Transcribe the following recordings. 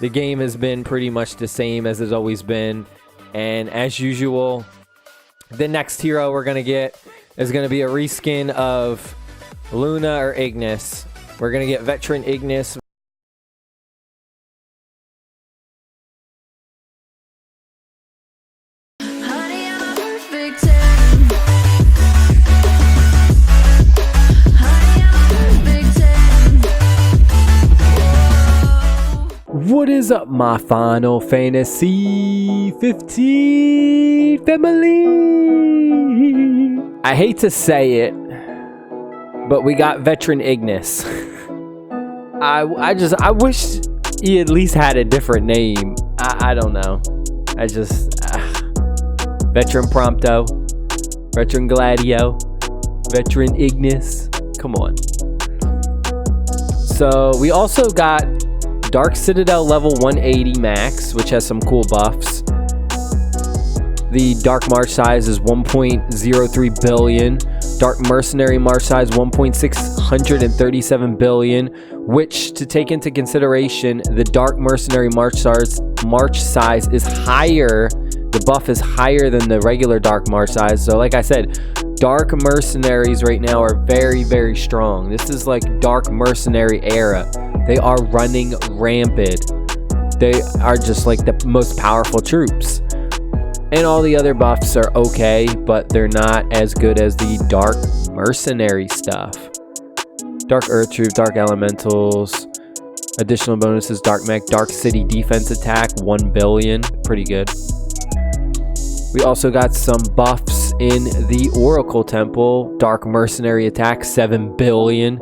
The game has been pretty much the same as it's always been. And as usual, the next hero we're going to get is going to be a reskin of Luna or Ignis. We're going to get Veteran Ignis. What is up, my Final Fantasy 15 family? I hate to say it, but we got Veteran Ignis. I wish he at least had a different name. I don't know. Veteran Prompto, Veteran Gladio, Veteran Ignis. Come on. So we also got Dark Citadel level 180 max, which has some cool buffs. The Dark March size is 1.03 billion. Dark Mercenary March size 1.637 billion, which, to take into consideration, the Dark Mercenary March size is higher. The buff is higher than the regular Dark March size. So like I said, Dark Mercenaries right now are very, very strong. This is like Dark Mercenary era. They are running rampant. They are just like the most powerful troops. And all the other buffs are okay, but they're not as good as the Dark Mercenary stuff. Dark Earth Troop, Dark Elementals, additional bonuses, Dark Mech, Dark City Defense Attack, 1 billion. Pretty good. We also got some buffs in the Oracle Temple. Dark Mercenary Attack, 7 billion.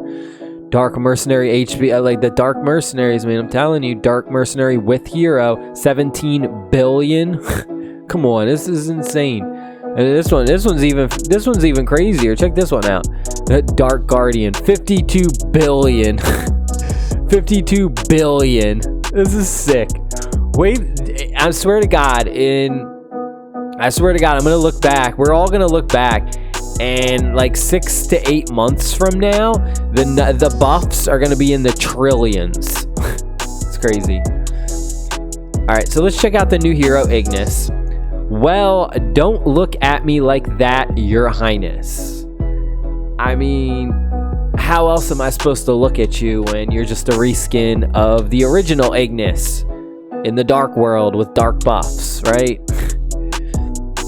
Dark Mercenary HP, like the Dark Mercenaries, man. I'm telling you, Dark Mercenary with Hero, 17 billion. Come on, this is insane. And this one's even crazier. Check this one out. Dark Guardian, 52 billion. 52 billion. This is sick. Wait, I swear to God, I'm gonna look back. We're all gonna look back. And like 6 to 8 months from now, the buffs are going to be in the trillions. It's crazy. Alright, so let's check out the new hero, Ignis. Well, don't look at me like that, Your Highness. I mean, how else am I supposed to look at you when you're just a reskin of the original Ignis in the dark world with dark buffs, right?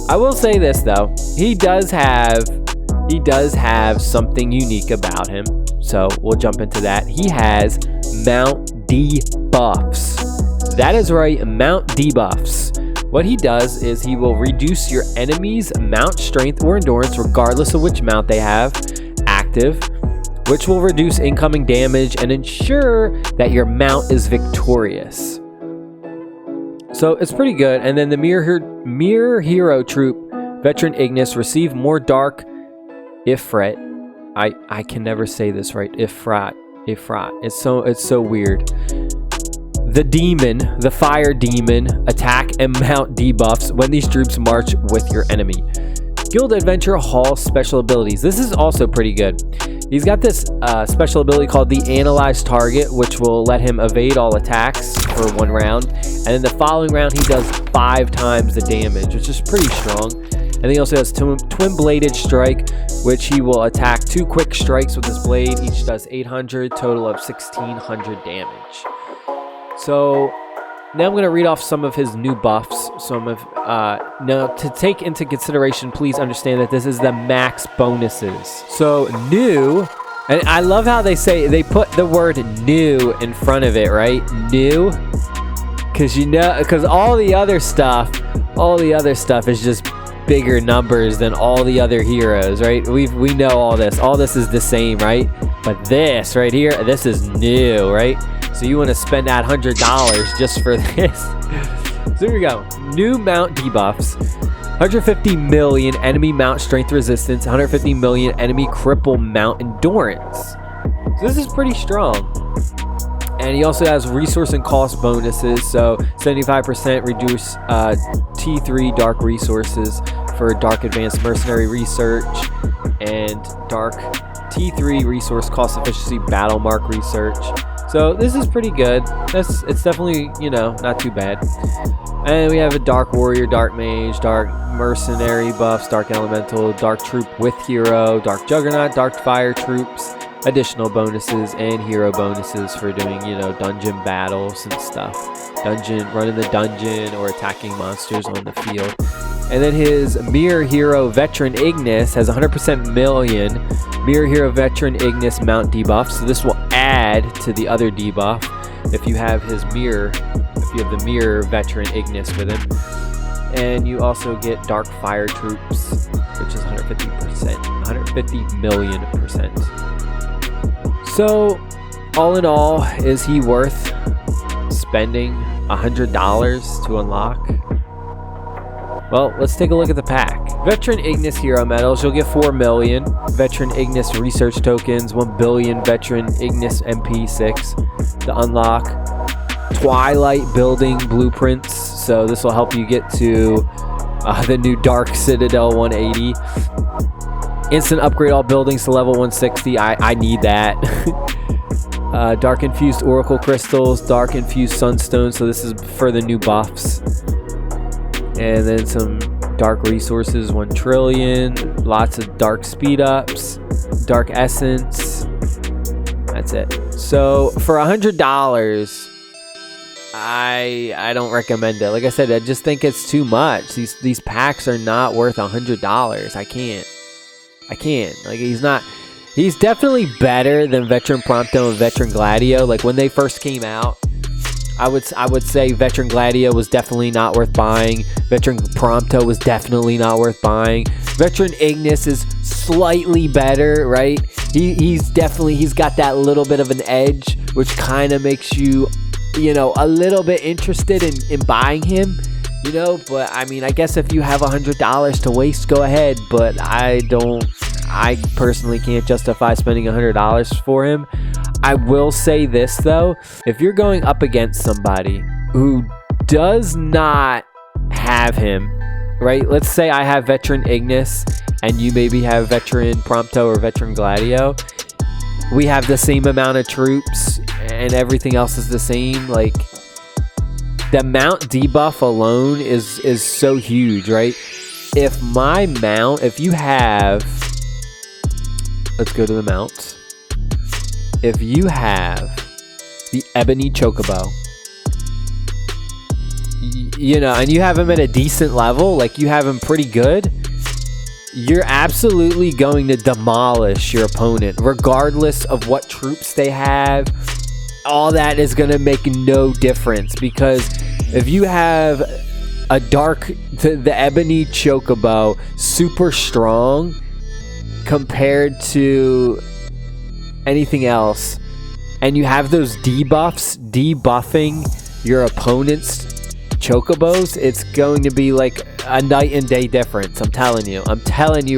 I will say this though, he does have something unique about him, so we'll jump into that. He has mount debuffs. That is right, mount debuffs. What he does is he will reduce your enemy's mount strength or endurance regardless of which mount they have active, which will reduce incoming damage and ensure that your mount is victorious. So it's pretty good. And then the Mirror Hero Troop, Veteran Ignis, receive more Dark Ifrit. I can never say this right. Ifrat. It's so weird. The Fire Demon, attack and mount debuffs when these troops march with your enemy. Guild Adventure Hall special abilities. This is also pretty good. He's got this special ability called the Analyze Target, which will let him evade all attacks for 1 round. And then the following round, he does 5 times the damage, which is pretty strong. And he also has Twin Bladed Strike, which he will attack 2 quick strikes with his blade. Each does 800, total of 1600 damage. So now I'm going to read off some of his new buffs. Now, to take into consideration, please understand that this is the max bonuses. So new, and I love how they put the word new in front of it, right? New, because all the other stuff is just bigger numbers than all the other heroes, right? We know all this. All this is the same, right? But this right here, this is new, right? So you want to spend that $100 just for this. So here we go. New mount debuffs. 150 million enemy mount strength resistance. 150 million enemy cripple mount endurance. So this is pretty strong. And he also has resource and cost bonuses. So 75% reduce T3 dark resources for Dark Advanced Mercenary Research and Dark T3 resource cost efficiency battle mark research. So this is pretty good. It's definitely, you know, not too bad. And we have a Dark Warrior, Dark Mage, Dark Mercenary buffs, Dark Elemental, Dark Troop with Hero, Dark Juggernaut, Dark Fire Troops, additional bonuses, and hero bonuses for doing, you know, dungeon battles and stuff. Running the dungeon or attacking monsters on the field. And then his Mirror Hero Veteran Ignis has 100% million Mirror Hero Veteran Ignis mount debuff. So this will add to the other debuff if you have his Mirror, if you have the Mirror Veteran Ignis with him. And you also get Dark Fire Troops, which is 150%, 150 million %. So all in all, is he worth spending $100 to unlock? Well, let's take a look at the pack. Veteran Ignis Hero Medals, you'll get 4 million. Veteran Ignis Research Tokens, 1 billion Veteran Ignis MP6 to unlock. Twilight Building Blueprints, so this will help you get to the new Dark Citadel 180. Instant upgrade all buildings to level 160, I need that. Dark Infused Oracle Crystals, Dark Infused Sunstone, so this is for the new buffs. And then some Dark Resources, 1 trillion, lots of Dark Speed Ups, Dark Essence, that's it. So for $100, I don't recommend it. Like I said, I just think it's too much. These packs are not worth $100. I can't. Like, he's definitely better than Veteran Prompto and Veteran Gladio. Like, when they first came out, I would say Veteran Gladio was definitely not worth buying. Veteran Prompto was definitely not worth buying. Veteran Ignis is slightly better, right? He's got that little bit of an edge, which kind of makes you, you know, a little bit interested in buying him, you know. But I mean, I guess if you have $100 to waste, go ahead. But I personally can't justify spending $100 for him. I will say this though, if you're going up against somebody who does not have him, right? Let's say I have Veteran Ignis and you maybe have Veteran Prompto or Veteran Gladio. We have the same amount of troops and everything else is the same. Like, the mount debuff alone is so huge, right? If you have, let's go to the mounts. If you have the Ebony Chocobo, you know, and you have him at a decent level, like you have him pretty good, you're absolutely going to demolish your opponent, regardless of what troops they have. All that is going to make no difference, because if you have the Ebony Chocobo super strong compared to anything else, and you have those debuffs debuffing your opponent's chocobos, it's going to be like a night and day difference. I'm telling you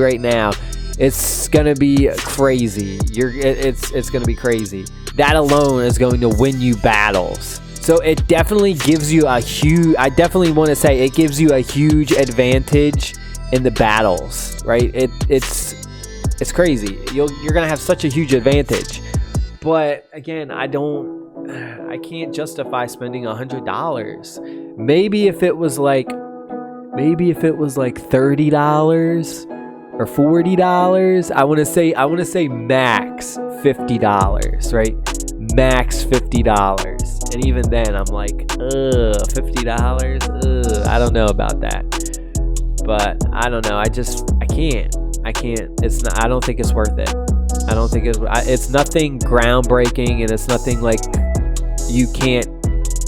right now, it's gonna be crazy. It's gonna be crazy. That alone is going to win you battles. So it definitely gives you a huge, I definitely want to say it gives you a huge advantage in the battles, right? It's crazy. You're gonna have such a huge advantage. But again, I can't justify spending $100. Maybe if it was like $30 or $40, I want to say max $50, right? Max $50. And even then I'm like, $50? I don't know about that. But I don't know. I can't. It's not. I don't think it's worth it. I don't think it's nothing groundbreaking, and it's nothing like you can't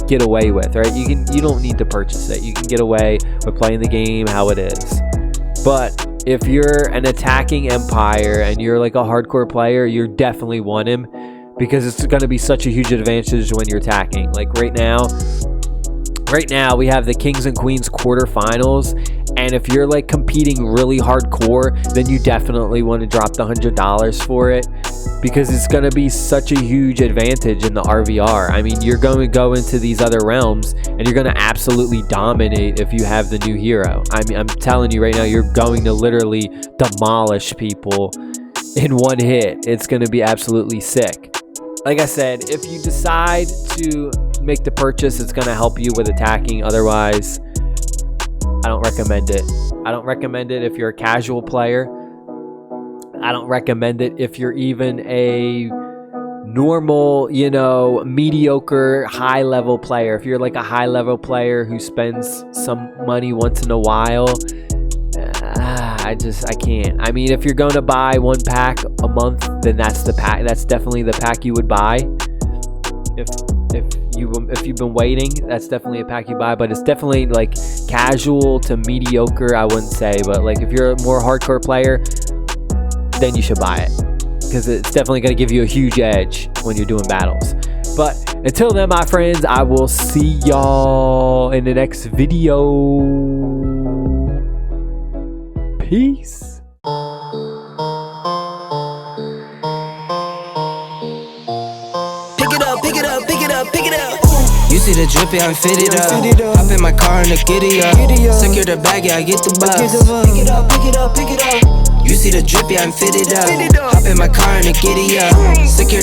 get away with, right? You don't need to purchase it. You can get away with playing the game how it is. But if you're an attacking empire and you're like a hardcore player, you definitely want him, because it's going to be such a huge advantage when you're attacking. Like right now we have the Kings and Queens quarterfinals, and if you're like competing really hardcore, then you definitely want to drop the $100 for it, because it's going to be such a huge advantage in the RVR. I mean, you're going to go into these other realms and you're going to absolutely dominate if you have the new hero. I mean, I'm telling you right now, you're going to literally demolish people in one hit. It's going to be absolutely sick. like I said, if you decide to make the purchase, it's gonna help you with attacking. Otherwise, I don't recommend it. I don't recommend it if you're a casual player. I don't recommend it if you're even a normal, you know, mediocre, high-level player. If you're like a high-level player who spends some money once in a while, I can't. I mean, if you're going to buy one pack a month, then that's the pack. That's definitely the pack you would buy. If you've been waiting, that's definitely a pack you buy. But it's definitely like casual to mediocre, I wouldn't say. But like if you're a more hardcore player, then you should buy it, because it's definitely going to give you a huge edge when you're doing battles. But until then, my friends, I will see y'all in the next video. Peace. Pick it up, pick it up, pick it up, pick it up. You see the drippy, I'm fitted up. Hop in my car and the giddy up. Secure the bag, yeah, I get the bus. Pick it up, pick it up, pick it up. You see the drippy, I'm fitted up. Hop in my car and the giddy up. Secure